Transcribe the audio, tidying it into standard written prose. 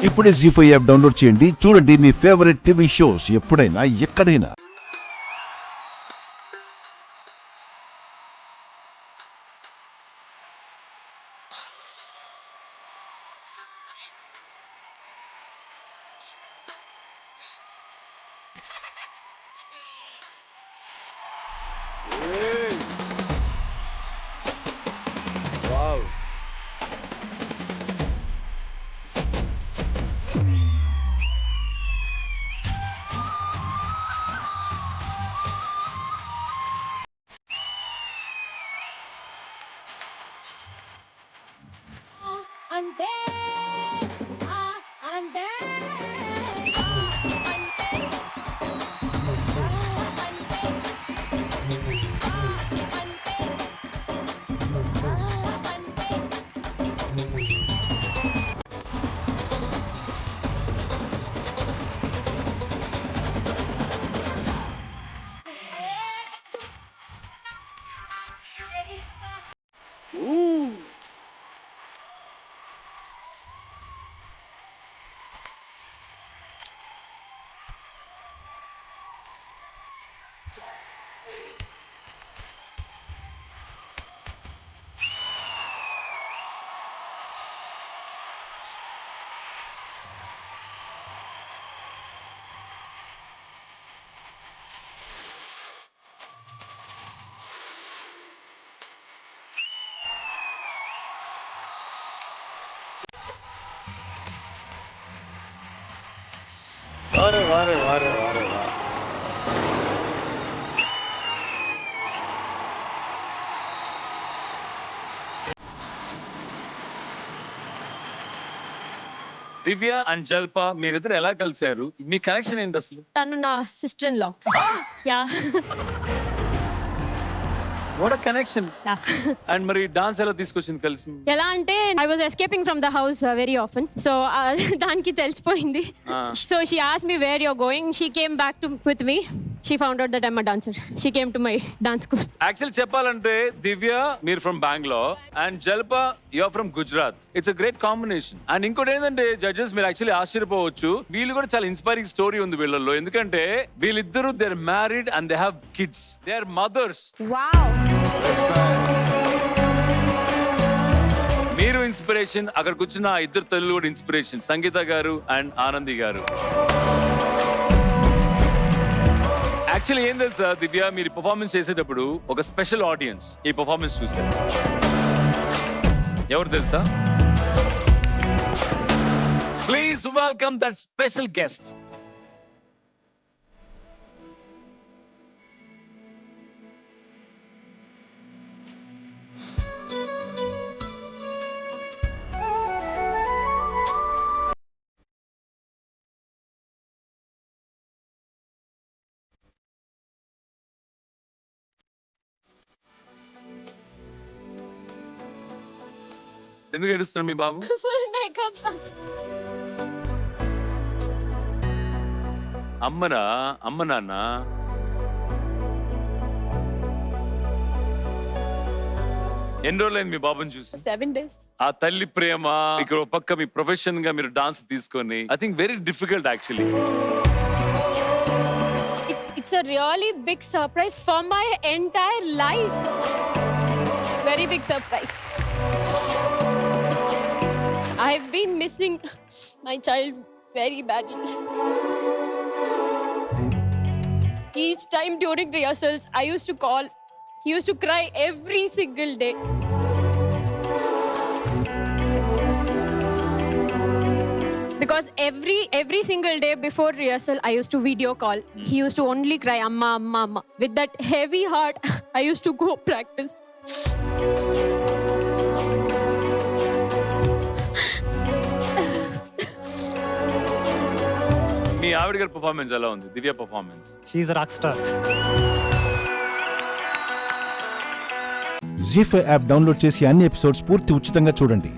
ఇప్పుడే జీ5 app download చేయండి. చూడండి మీ ఫేవరెట్ టీవీ షోస్ ఎప్పుడైనా ఎక్కడైనా. అంటే అంటే వారే దివ్య అండ్ జల్ప మీరిద్దరు ఎలా కలిశారు? మీ కనెక్షన్ ఏంటి అసలు? తను నా sister in law. Yeah what connection. And మరి డాన్స్ ఎలా తీసుకొచ్చింది కలిసి? ఎలా అంటే I was escaping from the house very often. So దానికి తెలిసిపోయింది. So she asked me where you are going. She came back to with me. She found out that I am a dancer. She came to my dance school. Actually చెప్పాలంటే దివ్య మీరు from Bengaluru and Jalpa you are from Gujarat. It's a great combination. And ఇంకోటి ఏంటంటే judges మీరు actually ఆశ్చర్యపోవచ్చు, వీళ్ళు కూడా చాలా inspiring story ఉంది వీళ్ళల్లో. ఎందుకంటే వీళ్ళిద్దరు they are married and they have kids. They are mothers. Wow. మీరు ఇన్స్పిరేషన్, అక్కడికి వచ్చిన ఇద్దరు తల్లులు కూడా ఇన్స్పిరేషన్, సంగీత గారు అండ్ ఆనంది గారు. యాక్చువల్లీ ఏం తెలుసా దివ్య, మీరు పర్ఫార్మెన్స్ చేసేటప్పుడు ఒక స్పెషల్ ఆడియన్స్ ఈ పర్ఫార్మెన్స్ చూసారు. ఎవరు తెలుసా? Please welcome that special guest. ఎందుకు ఏడుస్తున్నారు మీ బాబు? Full makeup. అమ్మనా? అమ్మ నాన్న ఎన్ని రోజులైంది మీ బాబుని చూసి? 7 days. ఆ తల్లి ప్రేమ, ఇక్కడ ఒక పక్క మీ ప్రొఫెషన్ గా మీరు డాన్స్ తీసుకొని, I think very difficult actually. It's a really big surprise for my entire life. Very big surprise. I've been missing my child very badly. Each time during rehearsals, I used to call. He used to cry every single day. Because every single day before rehearsal, I used to video call. He used to only cry, "Amma, Amma, Amma." With that heavy heart, I used to go practice. మీ ఆవిడ గారి performance ఎలా ఉంది? Divya performance. She a rock star. Zee5 app download చేసి అన్ని episodes పూర్తి ఉచితంగా చూడండి.